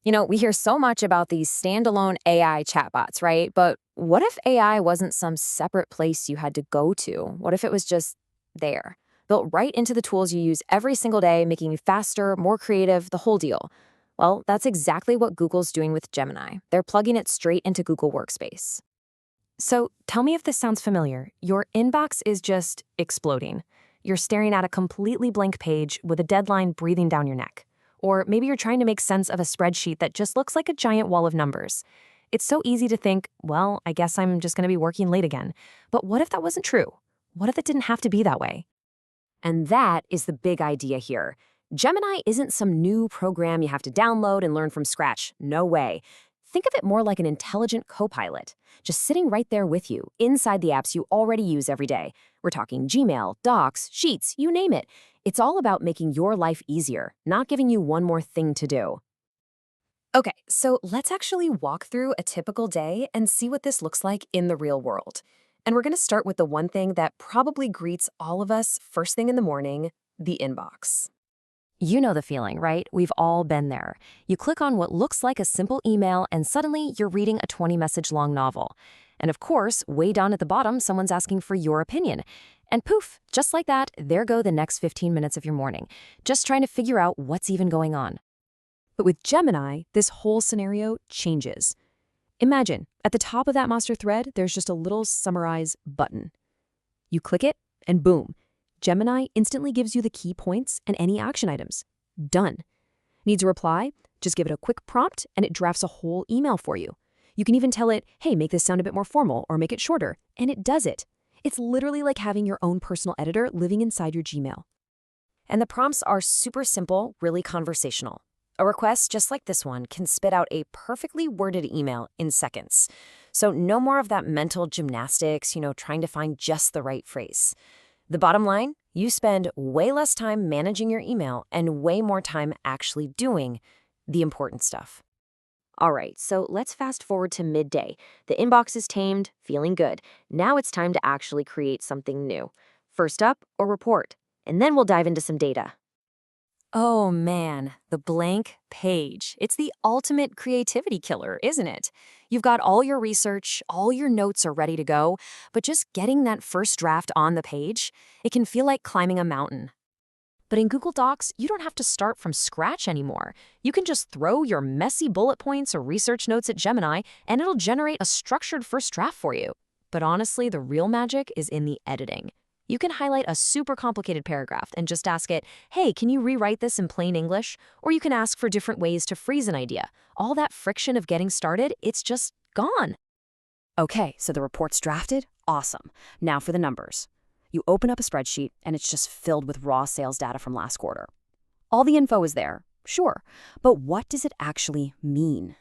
We hear so much about these standalone AI chatbots, right? But what if AI wasn't some separate place you had to go to? What if it was just there, built right into the tools you use every single day, making you faster, more creative, the whole deal? Well, that's exactly what Google's doing with Gemini. They're plugging it straight into Google Workspace. So tell me if this sounds familiar. Your inbox is just exploding. You're staring at a completely blank page with a deadline breathing down your neck. Or maybe you're trying to make sense of a spreadsheet that just looks like a giant wall of numbers. It's so easy to think, well, I guess I'm just going to be working late again. But what if that wasn't true? What if it didn't have to be that way? And that is the big idea here. Gemini isn't some new program you have to download and learn from scratch. No way. Think of it more like an intelligent co-pilot, just sitting right there with you, inside the apps you already use every day. We're talking Gmail, Docs, Sheets, you name it. It's all about making your life easier, not giving you one more thing to do. Okay, so let's actually walk through a typical day and see what this looks like in the real world. And we're going to start with the one thing that probably greets all of us first thing in the morning, the inbox. You know the feeling, right? We've all been there. You click on what looks like a simple email and suddenly you're reading a 20-message long novel. And of course, way down at the bottom, someone's asking for your opinion. And poof, just like that, there go the next 15 minutes of your morning, just trying to figure out what's even going on. But with Gemini, this whole scenario changes. Imagine, at the top of that master thread, there's just a little summarize button. You click it, and boom, Gemini instantly gives you the key points and any action items. Done. Needs a reply? Just give it a quick prompt, and it drafts a whole email for you. You can even tell it, hey, make this sound a bit more formal or make it shorter, and it does it. It's literally like having your own personal editor living inside your Gmail. And the prompts are super simple, really conversational. A request just like this one can spit out a perfectly worded email in seconds. So no more of that mental gymnastics, trying to find just the right phrase. The bottom line, you spend way less time managing your email and way more time actually doing the important stuff. All right, so let's fast forward to midday. The inbox is tamed, feeling good. Now it's time to actually create something new. First up, a report, and then we'll dive into some data. Oh man, the blank page. It's the ultimate creativity killer, isn't it? You've got all your research, all your notes are ready to go, but just getting that first draft on the page, it can feel like climbing a mountain. But in Google Docs, you don't have to start from scratch anymore. You can just throw your messy bullet points or research notes at Gemini, and it'll generate a structured first draft for you. But honestly, the real magic is in the editing. You can highlight a super complicated paragraph and just ask it, hey, can you rewrite this in plain English? Or you can ask for different ways to freeze an idea. All that friction of getting started, it's just gone. Okay, so the report's drafted? Awesome. Now for the numbers. You open up a spreadsheet and it's just filled with raw sales data from last quarter. All the info is there, sure, but what does it actually mean?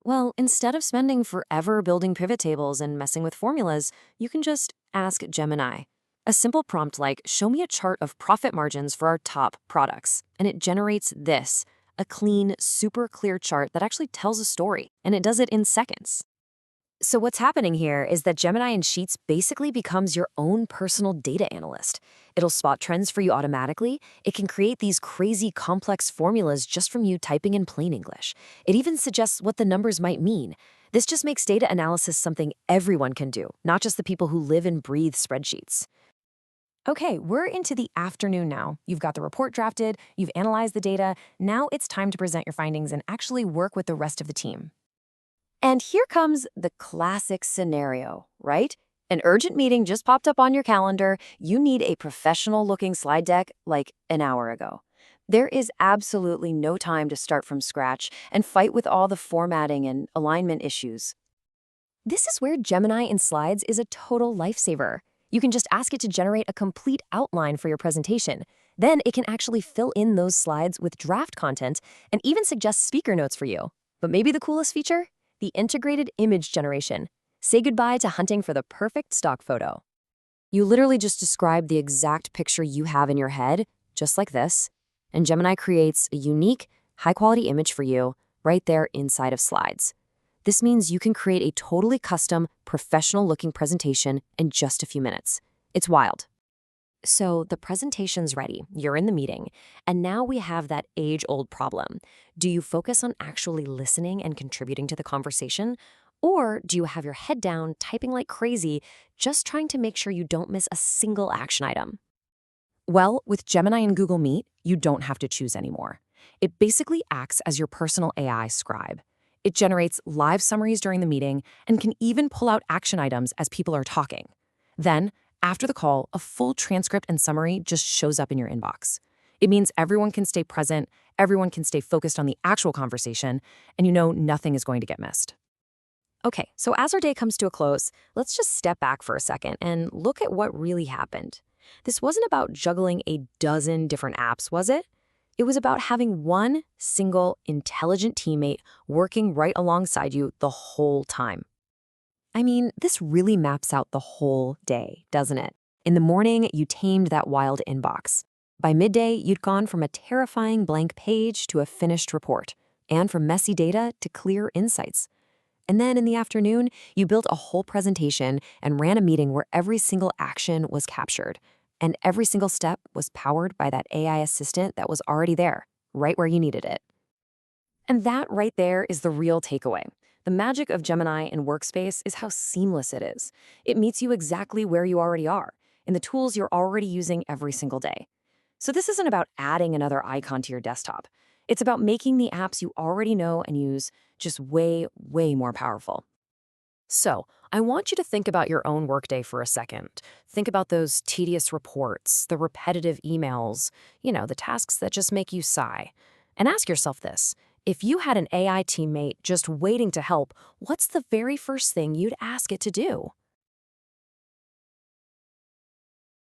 Well, instead of spending forever building pivot tables and messing with formulas, you can just ask Gemini. A simple prompt like, show me a chart of profit margins for our top products, and it generates this, a clean, super clear chart that actually tells a story, and it does it in seconds. So what's happening here is that Gemini in Sheets basically becomes your own personal data analyst. It'll spot trends for you automatically. It can create these crazy complex formulas just from you typing in plain English. It even suggests what the numbers might mean. This just makes data analysis something everyone can do, not just the people who live and breathe spreadsheets. Okay, we're into the afternoon now. You've got the report drafted, you've analyzed the data. Now it's time to present your findings and actually work with the rest of the team. And here comes the classic scenario, right? An urgent meeting just popped up on your calendar. You need a professional-looking slide deck like an hour ago. There is absolutely no time to start from scratch and fight with all the formatting and alignment issues. This is where Gemini in Slides is a total lifesaver. You can just ask it to generate a complete outline for your presentation. Then it can actually fill in those slides with draft content and even suggest speaker notes for you. But maybe the coolest feature? The integrated image generation. Say goodbye to hunting for the perfect stock photo. You literally just describe the exact picture you have in your head, just like this, and Gemini creates a unique, high-quality image for you right there inside of Slides. This means you can create a totally custom, professional-looking presentation in just a few minutes. It's wild. So the presentation's ready, you're in the meeting, and now we have that age-old problem. Do you focus on actually listening and contributing to the conversation? Or do you have your head down, typing like crazy, just trying to make sure you don't miss a single action item? Well, with Gemini and Google Meet, you don't have to choose anymore. It basically acts as your personal AI scribe. It generates live summaries during the meeting and can even pull out action items as people are talking. Then, after the call, a full transcript and summary just shows up in your inbox. It means everyone can stay present, everyone can stay focused on the actual conversation, and you know nothing is going to get missed. Okay, so as our day comes to a close, let's just step back for a second and look at what really happened. This wasn't about juggling a dozen different apps, was it? It was about having one single intelligent teammate working right alongside you the whole time. I mean, this really maps out the whole day, doesn't it? In the morning, you tamed that wild inbox. By midday, you'd gone from a terrifying blank page to a finished report, and from messy data to clear insights. And then in the afternoon, you built a whole presentation and ran a meeting where every single action was captured. And every single step was powered by that AI assistant that was already there, right where you needed it. And that right there is the real takeaway. The magic of Gemini and Workspace is how seamless it is. It meets you exactly where you already are, in the tools you're already using every single day. So this isn't about adding another icon to your desktop. It's about making the apps you already know and use just way, way more powerful. So, I want you to think about your own workday for a second. Think about those tedious reports, the repetitive emails, the tasks that just make you sigh. And ask yourself this. If you had an AI teammate just waiting to help, what's the very first thing you'd ask it to do?